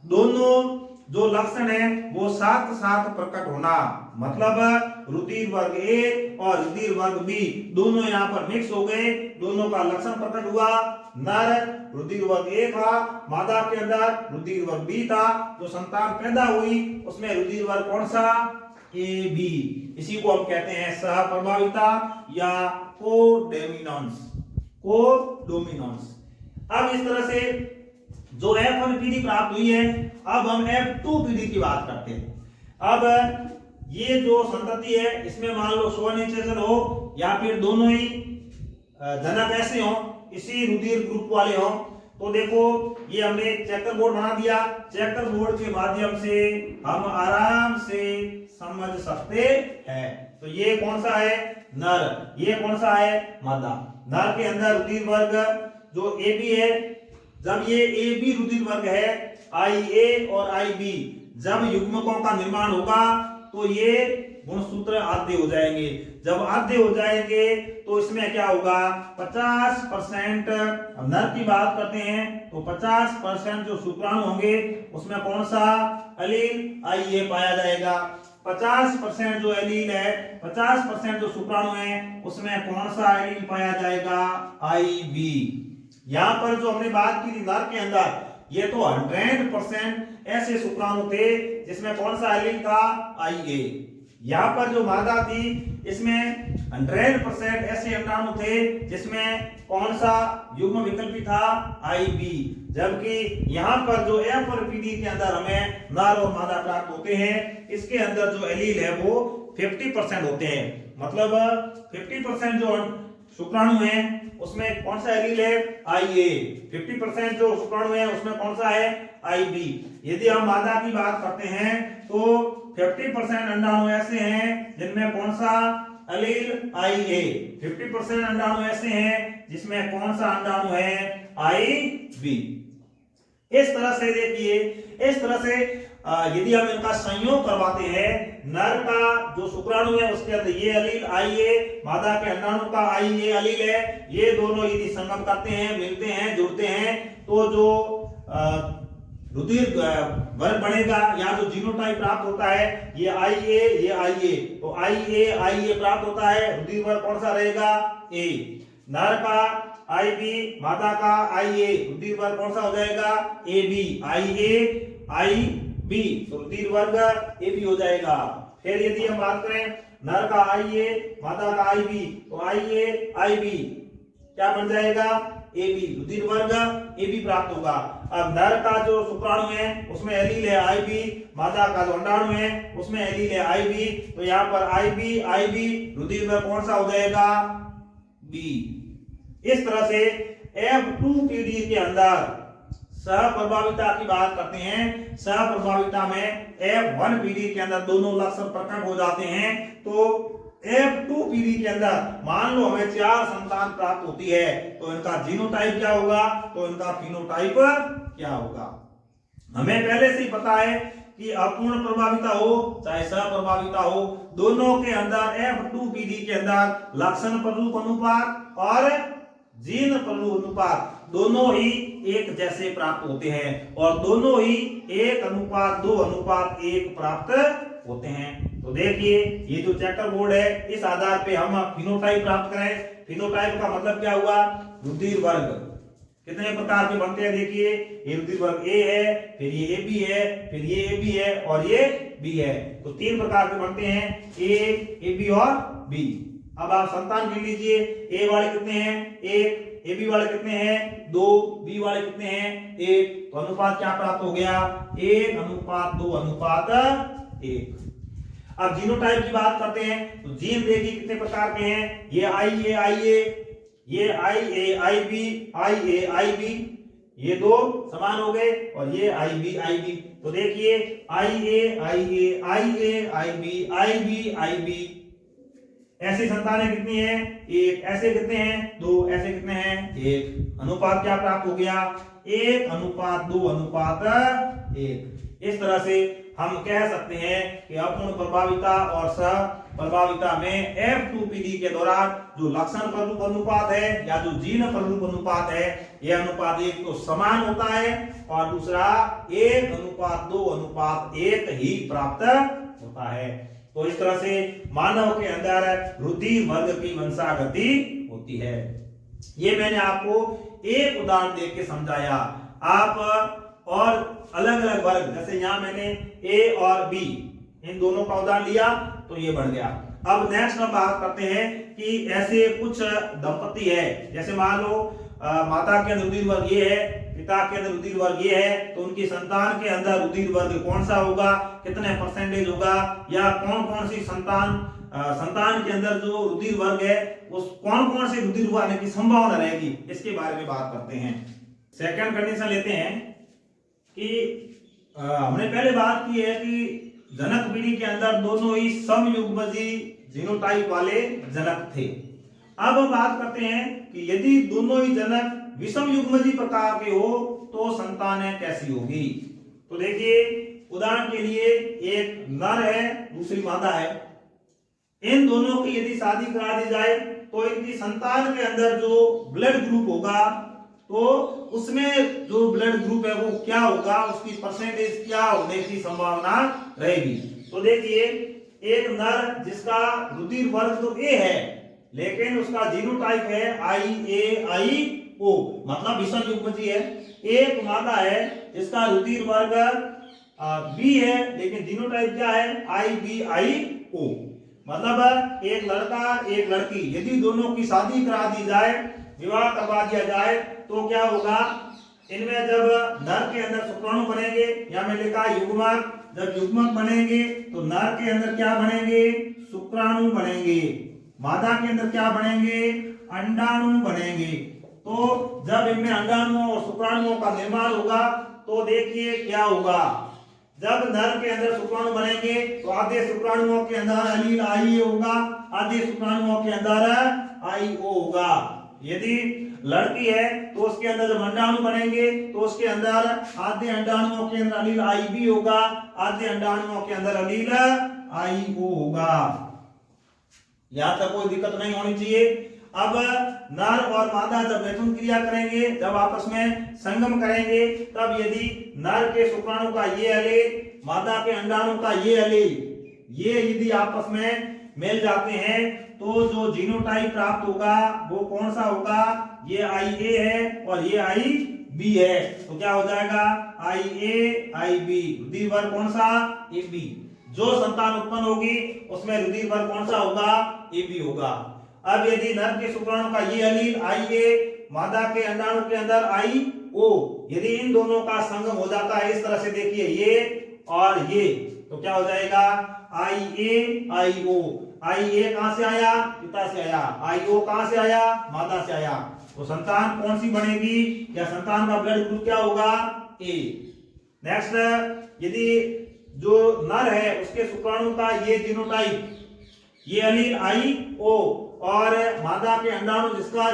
S1: दोनों जो लक्षण है वो साथ साथ प्रकट होना, मतलब रुधिर वर्ग ए और रुधिर वर्ग बी दोनों यहाँ पर मिक्स हो गए, दोनों का लक्षण प्रकट हुआ। नर रुधिर वर्ग ए था, मादा के अंदर रुधिर वर्ग बी था। जो संतान पैदा हुई उसमें रुधिर वर्ग कौन सा, AB। इसी को हम कहते हैं सहप्रभाविता या कोडोमिनेंस, कोडोमिनेंस। अब इस तरह से जो F1 पीढ़ी प्राप्त हुई है, अब हम F2 पीढ़ी की बात करते हैं। अब ये जो संतति है इसमें मान लो स्वनिषेचन हो या फिर दोनों ही जनक ऐसे हो, इसी रुधिर ग्रुप वाले हो, तो देखो ये हमने चेकर बोर्ड बना दिया। चेकर बोर्ड के माध्यम से हम आराम से समझ सकते हैं। तो ये कौन सा है, नर, ये कौन सा है, मादा। नर के अंदर रुधिर वर्ग जो AB है, जब ये AB रुधिर वर्ग है IA और IB, जब युग्मकों का निर्माण होगा तो ये गुणसूत्र आद्य हो जाएंगे। जब आद्य हो जाएंगे तो इसमें क्या होगा, 50% नर की बात करते हैं तो 50% जो शुक्राणु होंगे उसमें कौन सा एलील IA पाया जाएगा। 50% जो एलील है, 50% जो शुक्राणु है उसमें कौन सा एलील पाया जाएगा, IB। यहां पर जो हमने बात की थी नर के अंदर, ये तो 100% ऐसे शुक्राणु थे जिसमें कौन सा एलील था, IA। यहां पर जो मादा थी इसमें 100% ऐसे अंडाणु थे जिसमें कौन सा युग्म विकल्पी था, IB। जबकि यहां पर जो F और PD के अंदर हमें नर और मादा प्राप्त होते हैं, इसके अंदर जो एलील है वो 50% होते हैं। मतलब 50% जो शुक्राणु है उसमें कौन सा एलील है, IA। 50% जो शुक्राणु है उसमें कौन सा है, IB। यदि हम मादा की बात करते हैं तो 50% अंडाणु ऐसे हैं जिनमें कौन सा एलील, IA। 50% अंडाणु ऐसे हैं जिसमें कौन सा अंडाणु है, IB। इस तरह से देखिए, इस तरह से यदि हम इनका संयोग करवाते हैं, नर का जो शुक्राणु है उसके अंदर ये एलील IA, मादा के अंडाणु का IA एलील है, ये दोनों यदि संगम करते हैं, मिलते हैं, जुड़ते हैं तो जो रुधिर वर्ग बनेगा या जो जीनोटाइप प्राप्त होता है, ये IA, ये IA, तो IA प्राप्त होता है। रुधिर वर्ग कौन सा रहेगा, A। नर का IB, मादा का IA, रुधिर वर्ग कौन सा हो जाएगा, AB। IA IB, तो रुधिर वर्ग AB हो जाएगा। फिर यदि हम बात करें नर का IA, मादा का IB, तो IA IB क्या बन जाएगा, AB। रुधिर वर्ग AB प्राप्त होगा। अब नर का जो शुक्राणु है उसमें एलील है IB, मादा का जो अंडाणु है उसमें एलील है IB, तो यहाँ पर IB रुधिर वर्ग कौन सा हो जाएगा, B। इस तरह से F2PD के अंदर सहप्रभाविता की बात करते हैं। सहप्रभाविता में F1PD के अंदर दोनों लक्षण प्रकट हो जाते हैं। तो F2PD के अंदर मान लो हमें 4 संतान प्राप्त होती है तो इनका जीनोटाइप क्या होगा, तो इनका फिनोटाइप क्या होगा। हमें पहले से ही पता है कि अपूर्ण प्रभाविता हो चाहे सहप्रभाविता हो, दोनों के अंदर F2PD के अंदर लक्षण प्ररूप अनुपात और जीन प्ररूप अनुपात दोनों ही एक जैसे प्राप्त होते हैं और दोनों ही 1:2:1 प्राप्त होते हैं। तो देखिए ये जो चेकर बोर्ड है इस आधार पे हम फिनोटाइप प्राप्त करें। फिनोटाइप का मतलब क्या हुआ, रुधिर वर्ग कितने प्रकार के बनते हैं। देखिए ये रुधिर वर्ग A है, फिर ये AB है, फिर ये AB है और ये B है। तो 3 प्रकार के बनते हैं, A, AB और B। अब आप संतान गिन लीजिए, A वाले कितने हैं, 1, AB वाले कितने हैं, 2, B वाले कितने हैं, 1। तो अनुपात क्या प्राप्त हो गया, 1:2:1। अब जीनोटाइप की बात करते हैं तो जीन देखिए कितने प्रकार के हैं, ये IA, ये IA, ये दो समान हो गए और ये IB। तो देखिए IB। ऐसी संतानें कितनी हैं, 1। ऐसे कितने हैं, 2। ऐसे कितने हैं, 1। अनुपात क्या प्राप्त हो गया, 1:2:1। इस तरह से हम कह सकते हैं कि अपूर्ण प्रभाविता और सहप्रभाविता में F2PD के दौरान जो लक्षण प्ररूप अनुपात है या जो जीन प्ररूप अनुपात है, यह अनुपात 1 तो समान होता है और दूसरा 1:2:1 ही प्राप्त होता है। तो इस तरह से मानव के अंदर रुधिर वर्ग की वंशागति होती है। ये मैंने आपको एक उदाहरण देख के समझाया। आप और अलग अलग वर्ग, जैसे यहां मैंने A और B इन दोनों का उदाहरण लिया तो ये बढ़ गया। अब नेक्स्ट हम बात करते हैं कि ऐसे कुछ दंपति है, जैसे मान लो माता के अंदर रुधिर वर्ग ये है, पिता के अंदर रुधिर वर्ग ये है, तो उनकी संतान के अंदर रुधिर वर्ग कौन सा होगा, कितने परसेंटेज होगा, या कौन कौन सी संतान के अंदर जो रुधिर वर्ग है उस कौन कौन से रुधिर वर्ग आने की संभावना रहेगी, इसके बारे में बात करते हैं। सेकंड कंडीशन लेते हैं कि हमने पहले बात की है कि जनक पीढ़ी के अंदर दोनों ही समयुग्मजी जीनोटाइप वाले जनक थे। अब हम बात करते हैं कि यदि दोनों ही जनक विषम युग्मजी प्रकार के हो तो संतानें कैसी होगी। तो देखिए उदाहरण के लिए एक नर है, दूसरी मादा है। इन दोनों की यदि शादी करा दी जाए तो इनकी संतान के अंदर जो ब्लड ग्रुप होगा तो उसमें जो ब्लड ग्रुप है वो क्या होगा, उसकी परसेंटेज क्या होने की संभावना रहेगी। तो देखिए एक नर जिसका रुधिर वर्ग तो ए है लेकिन उसका जीनोटाइप है IA-IO, मतलब विषम युग्मजी है। एक मादा है जिसका रुधिर वर्ग बी है लेकिन जीनोटाइप क्या है IB-IO, मतलब एक लड़का एक लड़की यदि दोनों की शादी करा दी जाए, विवाह करवा दिया जाए तो क्या होगा, इनमें जब नर के अंदर शुक्राणु बनेंगे, या में लिखा युग्मक, जब युग्मक बनेंगे तो नर के अंदर क्या बनेंगे, शुक्राणु बनेंगे, मादा के अंदर क्या बनेंगे, अंडाणु बनेंगे। तो जब इनमें अंडाणुओं और शुक्राणुओं का निर्माण होगा तो देखिए क्या होगा, जब नर के अंदर शुक्राणु बनेंगे तो आधे शुक्राणुओं के अंदर एलील IA होगा, आधे शुक्राणुओं के अंदर IO होगा। यदि लड़की है तो उसके अंदर जब अंडाणु बनेंगे तो उसके अंदर आधे अंडाणुओं के अंदर एलील IB होगा, आधे अंडाणुओं के अंदर एलील IO होगा। यहां तक कोई दिक्कत नहीं होनी चाहिए। अब नर और मादा जब मैथुन क्रिया करेंगे, जब आपस में संगम करेंगे, तब यदि नर के शुक्राणु का ये एलील, मादा के अंडाणु का ये एलील, ये यदि आपस में मिल जाते हैं तो जो जीनोटाइप प्राप्त होगा वो कौन सा होगा, ये IA है और ये IB है, तो क्या हो जाएगा IA-IB। रुधिर वर्ग कौन सा, AB। जो संतान उत्पन्न होगी उसमें रुधिर वर्ग कौन सा होगा, AB होगा। अब यदि नर के शुक्राणु का ये एलील IA, मादा के अंडाणु के अंदर IO, यदि इन दोनों का संगम हो जाता है इस तरह से, देखिए ये और ये, तो क्या हो जाएगा IA-IO। IA कहां से आया, पिता से आया, IO कहां से आया, मादा से आया, तो संतान कौन सी बनेगी, या संतान का ब्लड ग्रुप क्या होगा, A। नेक्स्ट, यदि जो नर है उसके शुक्राणु का ये जीनोटाइप, ये एलील IO, और मादा के अंडाणु जिसका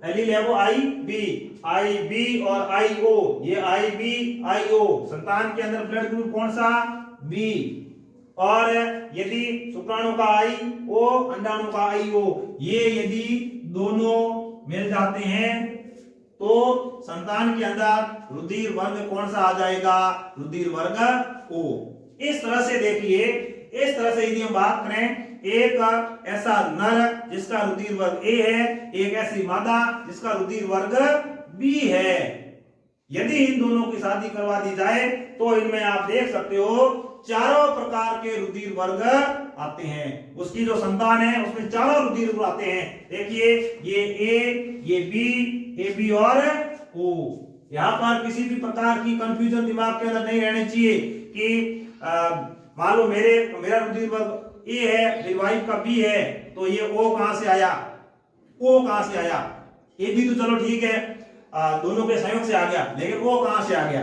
S1: एलील है वो IB और IO, ये IB-IO, संतान के अंदर ब्लड ग्रुप कौन सा, B। और यदि शुक्राणु का IO, अंडाणु का IO, ये यदि दोनों मिल जाते हैं तो संतान के अंदर रुधिर वर्ग कौन सा आ जाएगा, रुधिर वर्ग O। इस तरह से देखिए, इस तरह से यदि हम बात करें, एक ऐसा नर जिसका रुधिर वर्ग A है, एक ऐसी मादा जिसका रुधिर वर्ग B है, यदि इन दोनों की शादी करवा दी जाए तो इनमें आप देख सकते हो चारों प्रकार के रुधिर वर्ग आते हैं। उसकी जो संतान है उसमें चारों रुधिर वर्ग आते हैं। देखिए ये A, ये B, AB और O। यहाँ पर किसी भी प्रकार की कंफ्यूजन दिमाग के अंदर नहीं रहनी चाहिए कि मान लो मेरा रुधिर वर्ग A है, मेरी वाइफ का B है, तो ये O कहां से आया, O कहां से आया, AB तो चलो ठीक है, दोनों के संयोग से आ गया, लेकिन O कहां से आ गया।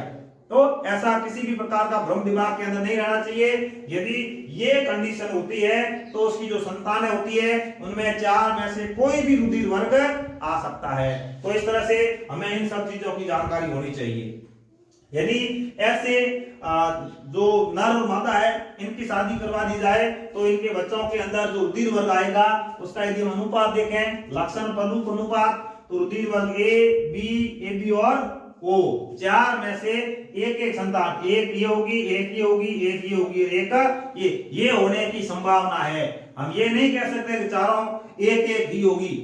S1: तो ऐसा किसी भी प्रकार का भ्रम दिमाग के अंदर नहीं रहना चाहिए। यदि ये कंडीशन होती है तो उसकी जो संतानें होती है उनमें चार में से कोई भी रुधिर वर्ग आ सकता है। तो इस तरह से हमें इन सब चीजों की जानकारी होनी चाहिए। यदि ऐसे जो नर और मादा है इनकी शादी करवा दी जाए तो इनके बच्चों के अंदर जो रुधिर वर्ग आएगा उसका यदि हम अनुपात देखें, लक्षण प्ररूप अनुपात, तो रुधिर वर्ग A, B, AB और O, चार में से एक एक संतान, एक ये होगी, एक ये होगी, एक ये होगी, एक ये होने की संभावना है। हम ये नहीं कह सकते कि चारों एक एक ही होगी,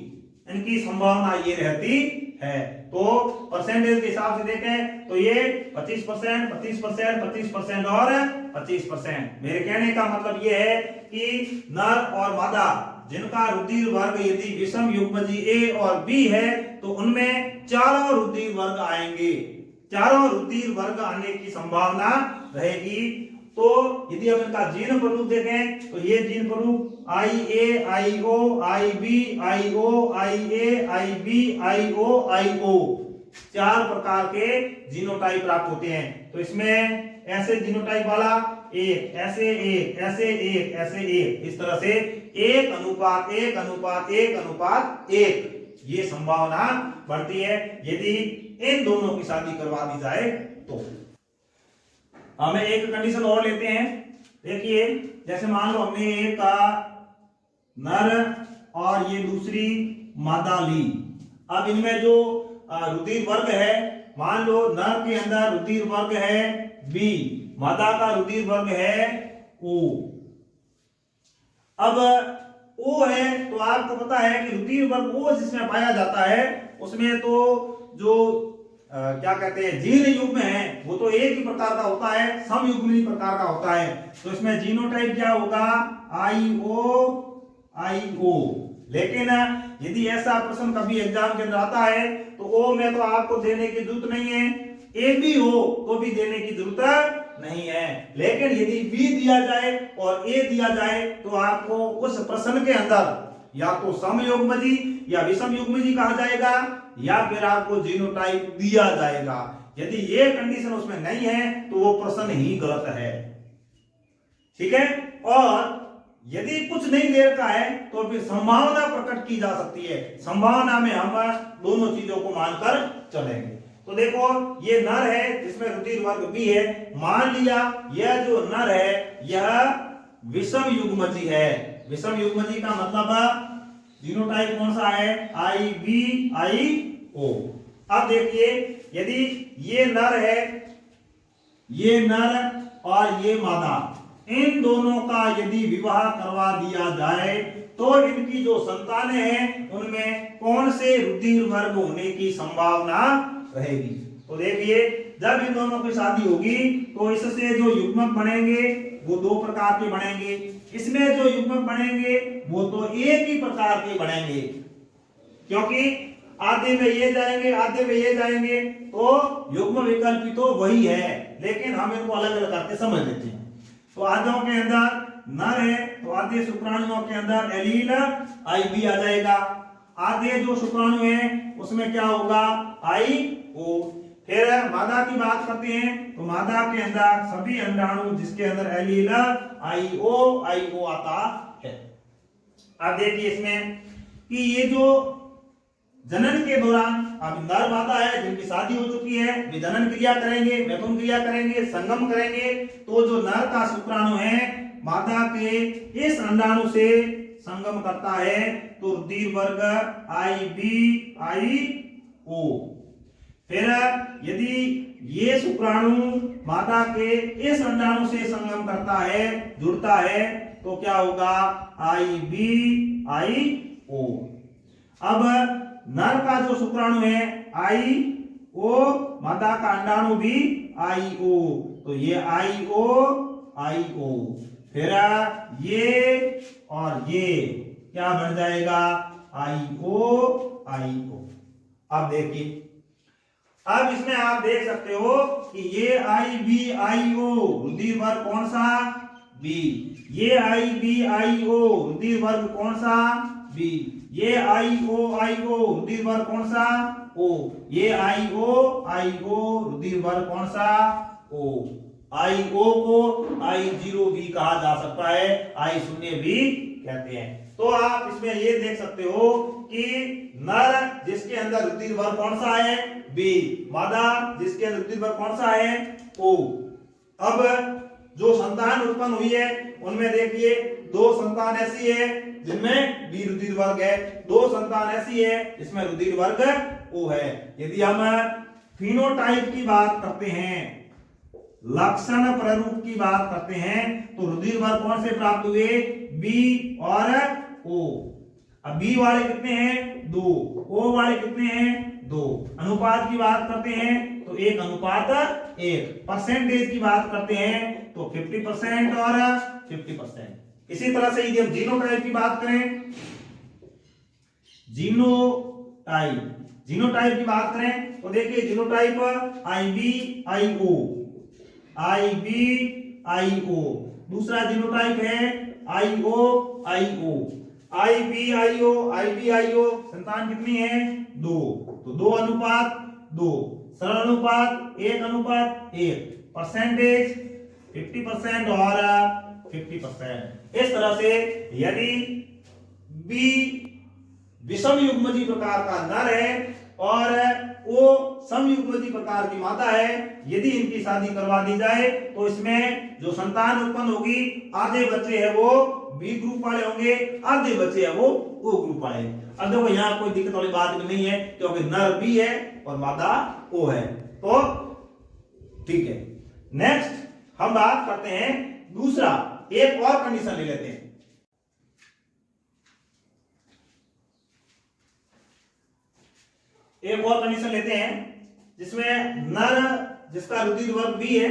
S1: इनकी संभावना ये रहती है। तो परसेंटेज के हिसाब से देखें तो ये 25%, 25%, 25% और 25%। मेरे कहने का मतलब ये है कि नर और मादा जिनका रुधिर वर्ग यदि विषम युग्मजी A और B है तो उनमें चारों रुधिर वर्ग आएंगे, चारों रुधिर वर्ग आने की संभावना रहेगी। तो यदि हम इनका जीन प्ररूप देखें तो ये जीन प्ररूप IA, IO, IB, IO, IA, IB, IO, IO, चार प्रकार के जीनोटाइप प्राप्त होते हैं। तो इसमें ऐसे जीनोटाइप वाला एक, ऐसे एक, ऐसे एक, ऐसे एक, इस तरह से 1 अनुपात 1 अनुपात 1 अनुपात 1 ये संभावना बढ़ती है यदि इन दोनों की शादी करवा दी जाए तो। हमें एक कंडीशन और लेते हैं। देखिए जैसे मान लो हमने एक का नर और ये दूसरी मादा ली। अब इनमें जो रुधिर वर्ग है, मान लो नर के अंदर रुधिर वर्ग है बी, मादा का रुधिर वर्ग है ओ। अब ओ है तो आपको पता है कि रुधिर वर्ग ओ जिसमें पाया जाता है उसमें तो जो क्या कहते हैं जीन युग्म है वो तो एक ही प्रकार का होता है, समयुग्मी प्रकार का होता है। तो इसमें जीनोटाइप क्या होगा, आई ओ। लेकिन यदि ऐसा प्रश्न कभी एग्जाम के अंदर आता है तो ओ में तो आपको देने की जरूरत नहीं है, ए भी हो तो भी देने की जरूरत नहीं है। लेकिन यदि बी दिया जाए और ए दिया जाए तो आपको उस प्रश्न के अंदर या तो समयुग्मजी या विषमयुग्मजी कहा जाएगा या फिर आपको जीनोटाइप दिया जाएगा। यदि ये कंडीशन उसमें नहीं है तो वो प्रश्न ही गलत है। ठीक है। और यदि कुछ नहीं दे रखा है तो फिर संभावना प्रकट की जा सकती है। संभावना में हम दोनों चीजों को मानकर चलेंगे। तो देखो ये नर है जिसमें रुधिर वर्ग बी है, मान लिया यह जो नर है यह विषम युग्मजी है। विषम युग्मजी का मतलब जीनोटाइप कौन सा है, आई बी आई ओ। अब देखिए यदि ये नर है, ये नर और ये मादा, इन दोनों का यदि विवाह करवा दिया जाए तो इनकी जो संतानें हैं उनमें कौन से रुधिर वर्ग होने की संभावना रहेगी। तो देखिए जब इन दोनों की शादी होगी तो इससे जो युग्मक बनेंगे वो दो प्रकार के बनेंगे। इसमें जो युग्मक बनेंगे वो तो एक ही प्रकार के बनेंगे, क्योंकि आधे में ये जाएंगे आधे में ये जाएंगे तो युग्म विकल्प तो वही है, लेकिन हम इनको अलग अलग करके समझ लेते हैं। तो आधों के अंदर नर है तो आधे शुक्राणुओं के अंदर एलील आई बी आ जाएगा, आधे जो शुक्राणु हैं उसमें क्या होगा, आई ओ। फिर मादा की बात करते हैं तो मादा के अंदर सभी अंडाणु जिसके अंदर एलील आई ओ आता है। अब देखिए इसमें कि ये जो जनन के दौरान अब नर मादा है जिनकी शादी हो चुकी है, वे जनन क्रिया करेंगे, मैथुन क्रिया करेंगे, संगम करेंगे। तो जो नर का शुक्राणु है मादा के इस अंडाणु से संगम करता है तो रुधिर वर्ग आई बी आई ओ। फिर यदि ये शुक्राणु मादा के इस अंडाणु से संगम करता है, जुड़ता है, तो क्या होगा, आई बी आई ओ। अब नर का जो शुक्राणु है आई ओ, मादा का अंडाणु भी आई ओ, तो ये आई ओ। फिर ये और ये क्या बन जाएगा, आई ओ। अब देखिए, अब इसमें आप देख सकते हो कि ये आई बी आई ओ रुधिर वर्ग कौन सा, बी। ये आई बी आई ओ रुधिर वर्ग कौन सा, बी। ये आई ओ रुधिर वर्ग कौन सा, ओ। ये आई ओ रुधिर वर्ग कौन सा, ओ। आई ओ को आई जीरो भी कहा जा सकता है, आई शून्य भी कहते हैं। तो आप इसमें ये देख सकते हो कि नर जिसके अंदर रुधिर वर्ग कौन सा है, बी। मादा जिसके अंदर रुधिर वर्ग कौन सा है, ओ। अब जो संतान उत्पन्न हुई है उनमें देखिए दो संतान ऐसी है जिनमें बी रुधिर वर्ग है, दो संतान ऐसी है जिसमें रुधिर वर्ग ओ है। यदि हम फिनोटाइप की बात करते हैं, लक्षण प्रारूप की बात करते हैं, तो रुधिर वर्ग कौन से प्राप्त हुए, बी और ओ। अब बी वाले कितने हैं, दो। ओ वाले कितने हैं, दो। अनुपात की बात करते हैं तो 1:1। परसेंटेज की बात करते हैं तो 50% और 50%। इसी तरह से यदि हम जीनोटाइप की बात करें, जीनोटाइप की बात करें तो देखिए जीनोटाइप आई बी आई ओ। दूसरा जीनोटाइप है आई ओ। आई बी आई ओ संतान कितनी है, दो। तो 2:2, सरल अनुपात 1:1, परसेंटेज 50% और 50%। इस तरह से यदि बी विषम युग्मजी प्रकार का नर है और ओ समयुग्मजी प्रकार की मादा है, यदि इनकी शादी करवा दी जाए तो इसमें जो संतान उत्पन्न होगी, आधे बच्चे है वो बी ग्रुप वाले होंगे, आधे बच्चे है वो ओ ग्रुप वाले। अब देखो यहाँ कोई दिक्कत वाली बात नहीं है, क्योंकि नर बी है और मादा ओ है, तो ठीक है। नेक्स्ट हम बात करते हैं दूसरा, एक और कंडीशन ले लेते हैं। एक और कंडीशन लेते हैं जिसमें नर जिसका रुधिर वर्ग बी है,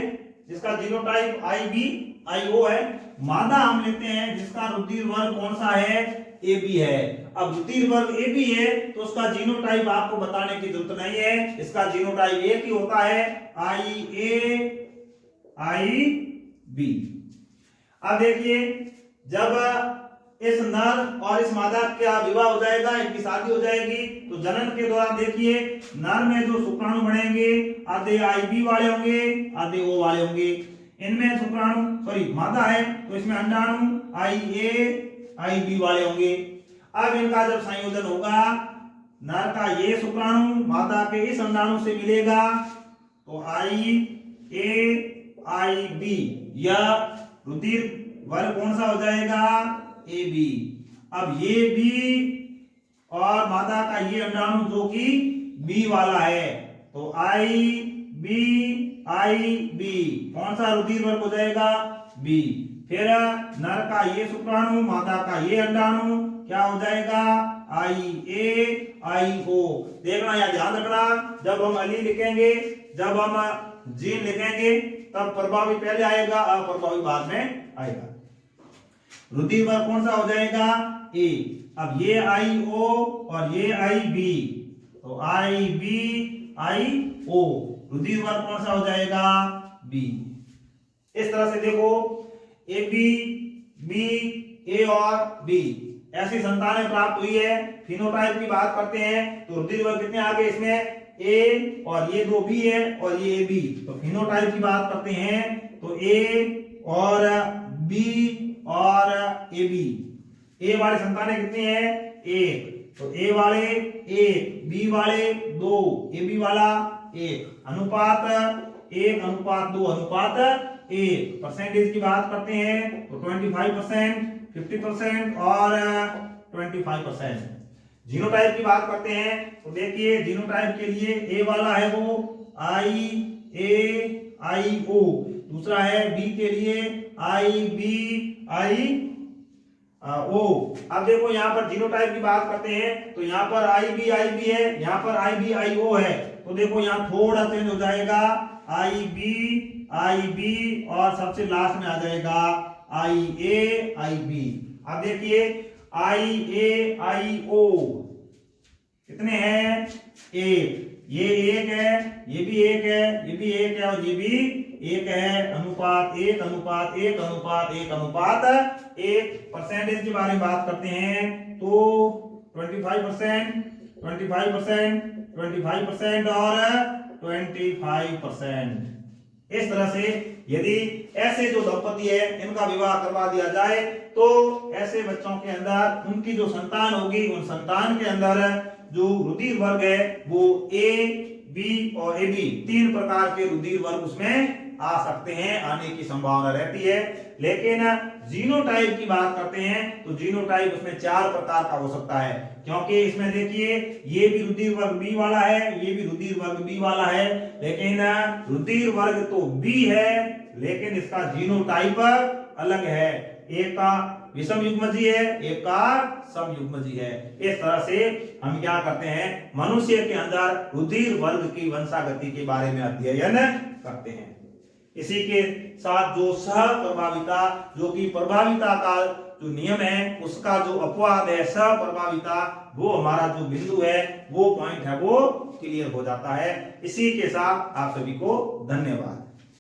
S1: जिसका जीनोटाइप आई बी आई ओ है, मादा हम लेते हैं जिसका रुधिर वर्ग कौन सा है, ए बी है। अब रुधिर वर्ग ए बी है तो उसका जीनोटाइप आपको बताने की जरूरत नहीं है, इसका जीनोटाइप एक ही होता है, आई ए आई बी। अब देखिए जब इस नर और इस मादा का विवाह हो जाएगा, इनकी शादी हो जाएगी, तो जनन के दौरान देखिए नर में जो शुक्राणु बनेंगे आधे आई बी वाले होंगे, आधे ओ वाले होंगे। इनमें शुक्राणु सॉरी मादा है तो इसमें अंडाणु आई ए आई बी वाले होंगे। अब इनका जब संयोजन होगा, नर का ये शुक्राणु मादा के इस अंडाणु से मिलेगा तो आई ए आई बी, यह रुधिर वर्ग कौन सा हो जाएगा, ए बी। अब ये बी और मादा का ये अंडाणु जो कि बी वाला है, तो आई बी कौन सा रुधिर वर्ग हो जाएगा, बी। फिर नर का ये शुक्राणु मादा का ये अंडाणु क्या हो जाएगा, आई ए आई ओ। देखना या ध्यान रखना, जब हम अली लिखेंगे, जब हम जीन लिखेंगे तब प्रभावी पहले आएगा, अप्रभावी बाद में आएगा। रुधिर वर्ग कौन सा हो जाएगा, ए। अब ये आई ओ और ये आई बी, तो आई बी आई ओ, रुधिर वर्ग कौन सा हो जाएगा, बी। इस तरह से देखो ए बी बी ए और बी ऐसी संतानें प्राप्त हुई है। फिनोटाइप की बात करते हैं तो रुधिर वर्ग कितने आ गए इसमें, ए और ये दो बी है और ये ए बी। तो फिनोटाइप की बात करते हैं तो ए और बी और ए बी, ए वाले संतानें कितनी है, एक। तो ए वाले एक, बी वाले दो, ए बी वाला एक, अनुपात 1:2 अनुपात 1। परसेंटेज की बात करते हैं तो 25%, 50% और 25%। जीनोटाइप की बात करते हैं तो देखिए जीनोटाइप के लिए ए वाला है वो आई ए आई ओ, दूसरा है बी के लिए आई बी आई ओ। अब देखो यहाँ पर जीनोटाइप की बात करते हैं तो यहाँ पर आई बी है, यहाँ पर आई बी आई ओ है, तो देखो यहाँ थोड़ा चेंज हो जाएगा, आई बी और सबसे लास्ट में आ जाएगा आई ए आई बी। अब देखिए आई ए आई ओ कितने हैं, एक, ये एक है, ये भी एक है, ये भी एक है और ये भी एक है, अनुपात 1:1:1:1। परसेंटेज के बारे में बात करते हैं तो 25%, 25%, 25% और 25%। इस तरह से यदि ऐसे जो दंपति है इनका विवाह करवा दिया जाए तो ऐसे बच्चों के अंदर उनकी जो संतान होगी, उन संतान के अंदर जो रुधिर वर्ग है वो ए बी और ए बी, 3 प्रकार के रुधिर वर्ग उसमें आ सकते हैं, आने की संभावना रहती है। लेकिन जीनोटाइप की बात करते हैं तो जीनोटाइप उसमें 4 प्रकार का हो सकता है, क्योंकि इसमें देखिए ये भी रुधिर वर्ग बी वाला है, ये भी रुधिर वर्ग बी वाला है, लेकिन रुधिर वर्ग तो बी है लेकिन इसका जीनोटाइप अलग है, एक का विषम युग्मजी है, एक का समयुग्मजी है। इस तरह से हम क्या करते हैं, मनुष्य के अंदर रुधिर वर्ग की वंशागति के बारे में अध्ययन करते हैं। इसी के साथ जो सह प्रभाविता, जो कि प्रभाविता का जो नियम है उसका जो अपवाद है सह प्रभाविता, वो हमारा जो बिंदु है, वो पॉइंट है, वो क्लियर हो जाता है। इसी के साथ आप सभी को धन्यवाद।